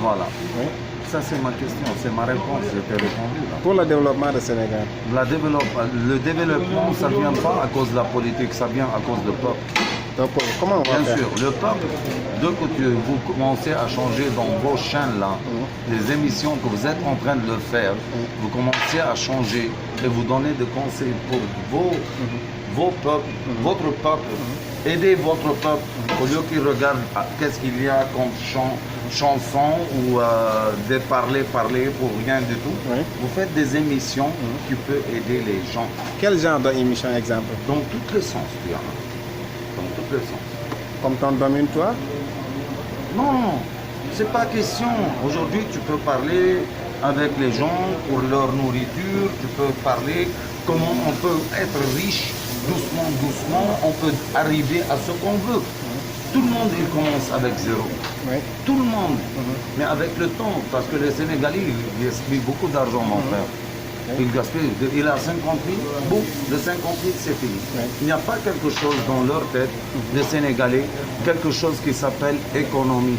Voilà. Oui. Ça, c'est ma question, c'est ma réponse, je t'ai répondu. Là. Pour le développement du Sénégal. Le développement, ça ne vient pas à cause de la politique, ça vient à cause du peuple. Donc, comment on va Bien faire? sûr, le peuple, dès que vous commencez à changer dans vos chaînes là, les émissions que vous êtes en train de le faire, vous commencez à changer et vous donnez des conseils pour vos peuples, votre peuple, aidez votre peuple au lieu qu'ils regardent qu'est-ce qu'il y a comme chanson ou des parler pour rien du tout. Oui. Vous faites des émissions qui peuvent aider les gens Quel genre d'émission, exemple? dans tous les sens, tu vois. Dans tous les sens. Comme ton domaine, toi? Non, c'est pas question. Aujourd'hui, tu peux parler avec les gens pour leur nourriture, tu peux parler comment on peut être riche doucement, doucement, on peut arriver à ce qu'on veut. Tout le monde, il commence avec zéro. Oui. Tout le monde. Mais avec le temps, parce que les Sénégalais, ils gaspillent beaucoup d'argent, mon frère. Il gaspille, il a 50 000, boum, le 50 000 c'est fini. Il n'y a pas quelque chose dans leur tête, les Sénégalais, quelque chose qui s'appelle économie.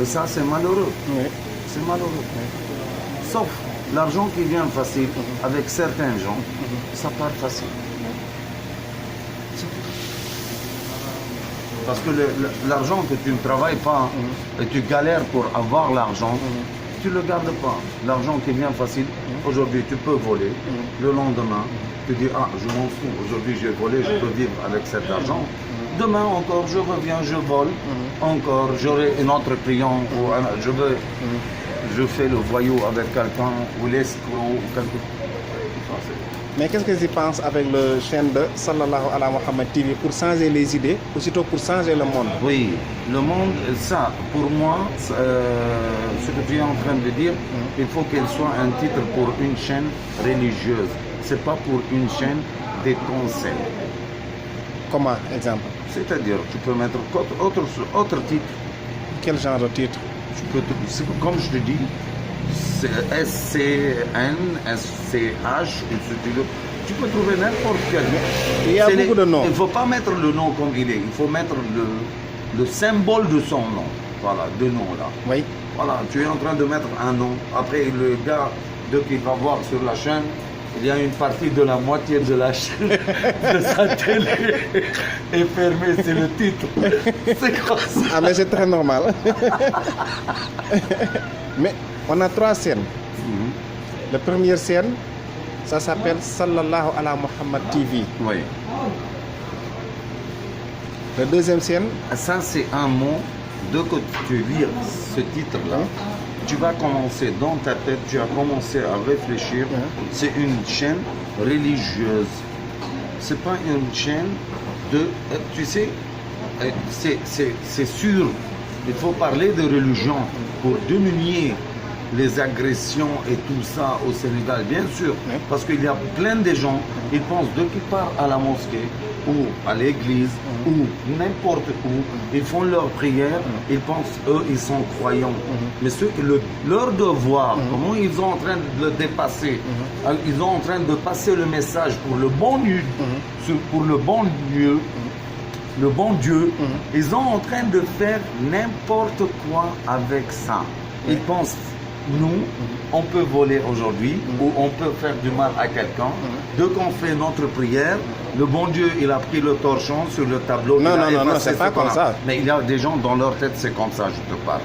Et ça c'est malheureux, Oui. c'est malheureux. Sauf l'argent qui vient facile, avec certains gens, ça part facile. Parce que l'argent que tu ne travailles pas et tu galères pour avoir l'argent, tu ne le gardes pas. L'argent qui vient facile, aujourd'hui tu peux voler, le lendemain tu dis ah je m'en fous, aujourd'hui j'ai volé, je peux vivre avec cet argent. Demain encore je reviens, je vole, encore j'aurai un autre client, ou je fais le voyou avec quelqu'un ou l'escroc ou quelque chose. Mais qu'est-ce que tu penses avec le chaîne de Sallallahu Ala Muhammad TV pour changer les idées, aussitôt pour changer le monde? Oui, le monde, ça, pour moi, ce que tu es en train de dire, il faut qu'elle soit un titre pour une chaîne religieuse. C'est pas pour une chaîne des conseils. Comment, exemple? C'est-à-dire, tu peux mettre autre titre. Quel genre de titre? Comme je te dis, c'est SCN, SCH, tu peux trouver n'importe quel. Il y a beaucoup de noms. Il ne faut pas mettre le nom comme il est, il faut mettre le symbole de son nom. Voilà, de nom là. Oui. Voilà, tu es en train de mettre un nom. Après, le gars, dès qu'il va voir sur la chaîne, il y a une partie de la moitié de la chaîne de sa télé est fermée, c'est le titre. C'est comme ça. Ah, mais c'est très normal. Mais on a 3 scènes. La première scène, ça s'appelle Sallallahu Ala Muhammad TV. Oui. La deuxième scène, Ça, c'est un mot. Dès que tu lis ce titre-là, tu vas commencer dans ta tête, tu as commencé à réfléchir. C'est une chaîne religieuse. C'est pas une chaîne de. Tu sais, c'est sûr. Il faut parler de religion pour diminuer les agressions et tout ça au Sénégal, bien sûr. Parce qu'il y a plein de gens, ils pensent dès qu'ils partent à la mosquée ou à l'église ou n'importe où, ils font leur prière, ils pensent, eux, ils sont croyants. Mais leur devoir, comment ils sont en train de le dépasser, ils sont en train de passer le message pour le bon Dieu, pour le bon Dieu, le bon Dieu, ils sont en train de faire n'importe quoi avec ça. Ils pensent, nous, on peut voler aujourd'hui ou on peut faire du mal à quelqu'un. Dès qu'on fait notre prière, le bon Dieu, il a pris le torchon sur le tableau. Non, c'est pas comme ça. Mais il y a des gens dans leur tête, c'est comme ça, je te parle.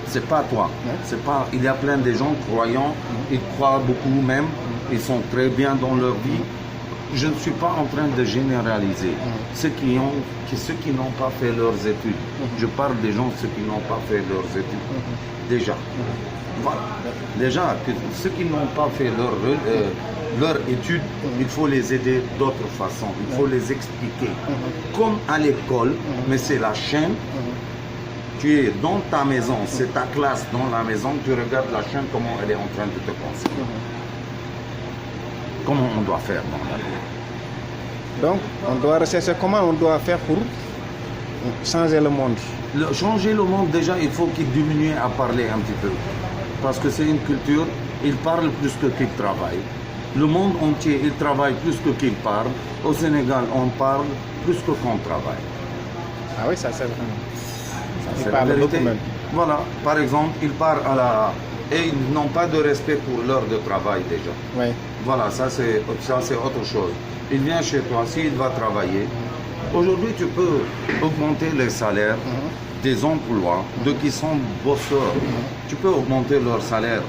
C'est pas toi. C'est pas. Il y a plein de gens croyants, ils croient beaucoup même, ils sont très bien dans leur vie. Je ne suis pas en train de généraliser ceux qui n'ont pas fait leurs études. Je parle des gens, ceux qui n'ont pas fait leurs études. Déjà. Voilà. Déjà, ceux qui n'ont pas fait leur étude, il faut les aider d'autres façons. Il faut les expliquer. Comme à l'école, mais c'est la chaîne. Tu es dans ta maison, c'est ta classe dans la maison, tu regardes la chaîne, comment elle est en train de te conseiller. Comment on doit faire dans la vie. Donc, on doit rechercher comment on doit faire pour changer le monde. Changer le monde, déjà, il faut qu'il diminue à parler un petit peu. Parce que c'est une culture, ils parlent plus que qu'ils travaillent. Le monde entier, il travaille plus que qu'il parle. Au Sénégal, on parle plus que qu'on travaille. Ah oui, ça c'est vraiment. C'est la vérité. Voilà, par exemple, ils partent à la... Et ils n'ont pas de respect pour l'heure de travail déjà. Oui. Voilà, ça c'est autre chose. Il vient chez toi, s'il va travailler. Aujourd'hui, tu peux augmenter les salaires des emplois, de qui sont bosseurs. Tu peux augmenter leur salaire.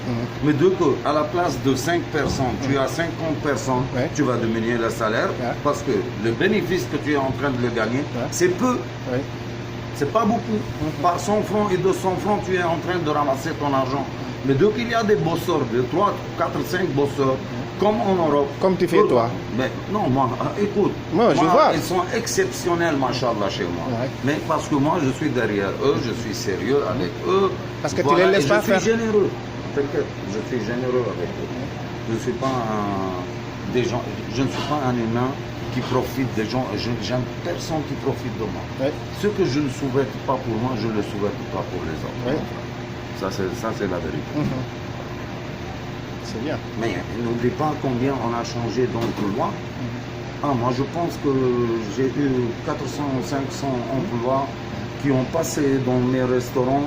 Mais de que, à la place de 5 personnes, tu as 50 personnes, Ouais. tu vas diminuer le salaire Ouais. parce que le bénéfice que tu es en train de le gagner, Ouais. c'est peu. Oui. C'est pas beaucoup. Par 100 francs et 200 francs, tu es en train de ramasser ton argent. Mais dès qu'il y a des bosseurs, de 3, 4, 5 bosseurs, comme en Europe. Comme tu fais toi. Mais non, moi, écoute. Moi, je vois. Ils sont exceptionnels, machallah, chez moi. Ouais. Mais parce que moi, je suis derrière eux, je suis sérieux avec eux. Parce que tu les laisses et pas faire. Je suis généreux. T'inquiète, je suis généreux avec eux. Je ne suis pas des gens, je ne suis pas un humain qui profite des gens. J'aime personne qui profite de moi. Oui. Ce que je ne souhaite pas pour moi, je ne le souhaite pas pour les autres. Oui. Ça, c'est la vérité. C'est bien. Mais n'oublie pas combien on a changé d'emplois. Moi, je pense que j'ai eu 400 ou 500 emplois qui ont passé dans mes restaurants,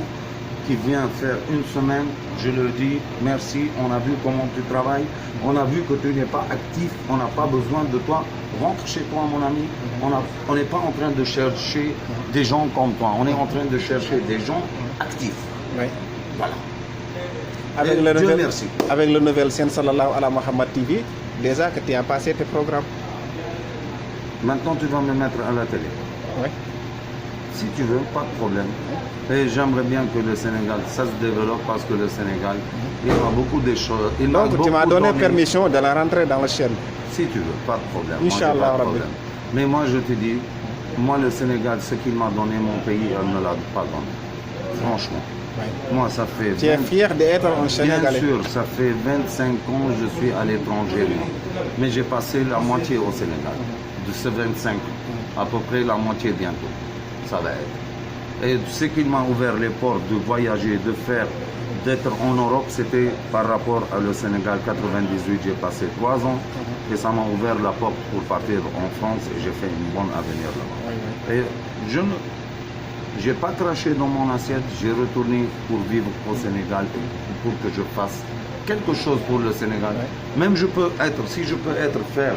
qui viennent faire une semaine. Je leur dis merci, on a vu comment tu travailles, on a vu que tu n'es pas actif, on n'a pas besoin de toi. Rentre chez toi, mon ami. On n'est pas en train de chercher des gens comme toi, on est en train de chercher des gens actifs. Oui. Voilà. Avec Et le Dieu nouvel, merci. avec le nouvel scène Sallallahu ala Muhammad TV, déjà que tu as passé tes programmes. Maintenant, tu vas me mettre à la télé. Oui. Si tu veux, pas de problème. Et j'aimerais bien que le Sénégal, ça se développe parce que le Sénégal, il a beaucoup de choses. Il a Donc tu m'as beaucoup donné donné. permission de la rentrer dans la chaîne. Si tu veux, pas de problème. Moi, j'ai Inch'Allah, pas de Rabbi. problème. Mais moi, je te dis, moi, le Sénégal, ce qu'il m'a donné, mon pays, elle ne me l'a pas donné. Franchement. Oui. Moi, ça fait... Tu es 20 fier d'être un Bien Sénégalais. sûr, ça fait 25 ans que je suis à l'étranger, moi. Mais j'ai passé la moitié au Sénégal. De ces 25 ans, à peu près la moitié bientôt. Ça va être. Et ce qui m'a ouvert les portes de voyager, d'être en Europe, c'était par rapport à le Sénégal 98. J'ai passé 3 ans et ça m'a ouvert la porte pour partir en France et j'ai fait une bonne avenir là-bas. Oui, oui. Et je n'ai pas craché dans mon assiette, j'ai retourné pour vivre au Sénégal pour que je fasse quelque chose pour le Sénégal. Même si je peux faire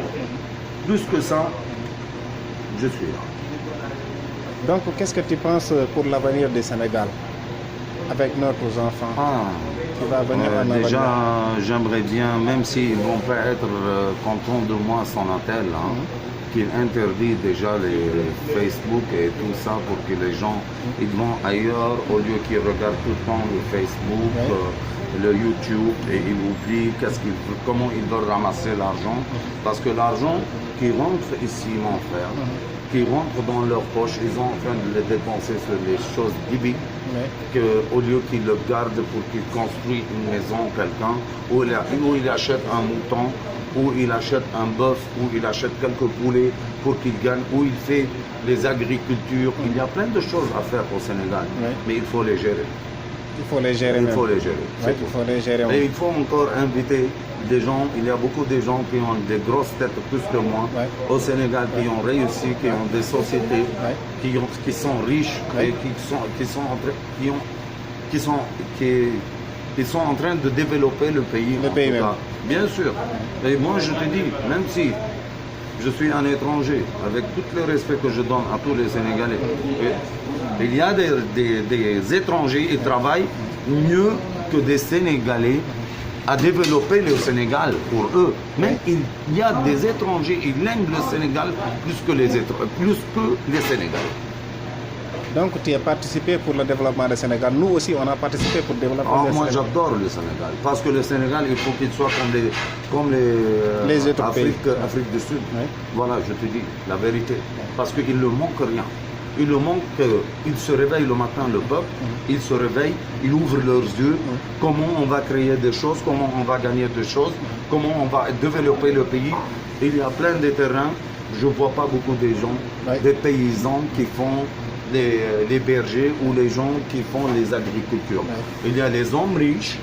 plus que ça, je suis là. Donc qu'est-ce que tu penses pour l'avenir du Sénégal avec nos enfants qui va venir en Déjà, avenir? j'aimerais bien, même s'ils ne vont pas être contents de moi sans appel, qu'ils interdisent déjà les Facebook et tout ça pour que les gens ils vont ailleurs au lieu qu'ils regardent tout le temps le Facebook, le YouTube et ils oublient comment ils veulent ramasser l'argent. Parce que l'argent qui rentre ici, mon frère, qui rentre dans leur poche, ils sont en train de les dépenser sur les choses divines. Au lieu qu'ils le gardent pour qu'ils construisent une maison, quelqu'un, où il achète un mouton, où il achète un bœuf, où il achète quelques poulets pour qu'il gagne, où il fait les agricultures. Il y a plein de choses à faire au Sénégal, mais il faut les gérer. Il faut les gérer. Il faut les gérer. Ouais, il faut les gérer. Et il faut encore inviter des gens. Il y a beaucoup de gens qui ont des grosses têtes plus que moi au Sénégal, qui ont réussi, qui ont des sociétés, qui sont riches et qui sont en train de développer le pays. Le pays même. Bien sûr. Et moi, je te dis, même si je suis un étranger, avec tout le respect que je donne à tous les Sénégalais, il y a des étrangers qui travaillent mieux que des Sénégalais à développer le Sénégal pour eux. Mais il y a des étrangers, ils aiment le Sénégal plus que les Sénégalais. Donc tu as participé pour le développement du Sénégal. Nous aussi, on a participé pour le développement du Moi, Sénégal. j'adore le Sénégal. Parce que le Sénégal, il faut qu'il soit comme les autres Afrique du Sud. Voilà, je te dis la vérité. Parce qu'il ne manque rien. Il le manque qu'ils se réveillent le matin, le peuple, ils se réveillent, ils ouvrent leurs yeux, comment on va créer des choses, comment on va gagner des choses, comment on va développer le pays. Il y a plein de terrains, je ne vois pas beaucoup de gens, des paysans qui font les bergers ou les gens qui font les agricultures. Il y a les hommes riches,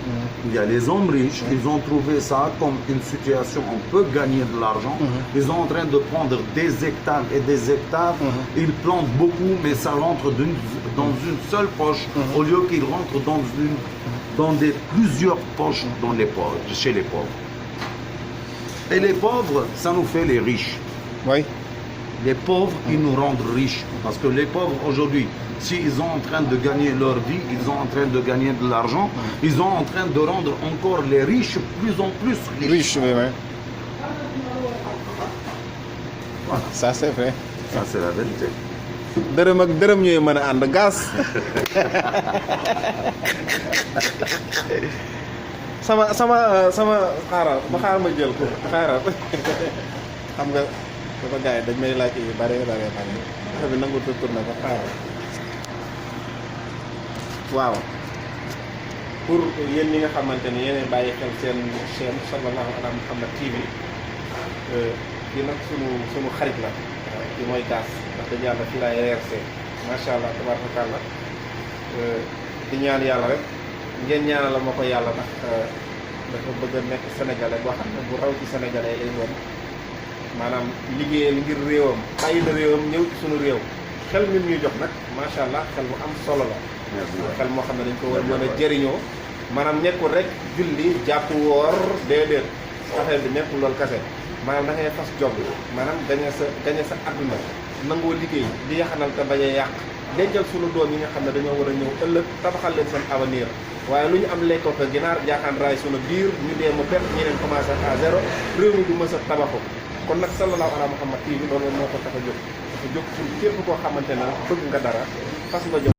ils ont trouvé ça comme une situation où on peut gagner de l'argent. Ils sont en train de prendre des hectares et des hectares, ils plantent beaucoup, mais ça rentre dans une seule poche, au lieu qu'ils rentrent dans plusieurs poches chez les pauvres. Et les pauvres, ça nous fait les riches. Oui. Les pauvres, ils nous rendent riches. Parce que les pauvres, aujourd'hui, s'ils sont en train de gagner leur vie, ils sont en train de gagner de l'argent, ils sont en train de rendre encore les riches plus en plus riches. Riches, oui, oui. Voilà. Ça, c'est vrai. Ça, c'est la vérité. dërëm ak dërëm ñooy mën a ànd gas. sama xaaral ma jël ko xaaral xam nga dafa gars yi dañ may laaj yu bare affaire bi nangu tur na ko xaaral waaw pour yéen ñi nga xamante ni yéen bàyyi xel seen chaîne Sallallahu Ala Muhammad TV kii nag sunu xarit la kii mooy Gass ndax dañu yàlla fii laay reerse macha allah tabarakallah di ñaan yàlla rek ngeen ñaanal ma ko yàlla ndax dafa bëgg a nekk sénégalais boo xam ne bu raw ci sénégalais lay doon maanaam liggéeyal ngir réewam bàyyi na réewam ñëw ci sunu réew xel mi ñuy jox nag macha allah xel mu am solo la. xel moo xam ne dañ ko war a mën a jëriñoo maanaam nekkul rek julli jàpp woor déedéet affaire bi nekkul loolu kase maanaam da ngay fas jom maanaam gañe sa adduna nangoo liggéey di yaxanal te bañ a yàq dencal sunu doom yi nga xam ne dañoo war a ñëw ëllëg tabaxal leen seen avenir waaye lu ñu am lekkoo ko ginaar jaaxaan raay sunu biir ñu dee mu perte ñeneen commencé à zéro réew mi du mës a tabaxu kon nag Sallallahu Ala Muhammad TV loolu moo ko tax a jóg dafa jóg pour képp koo xamante ne bëgg nga dara fas nga jóg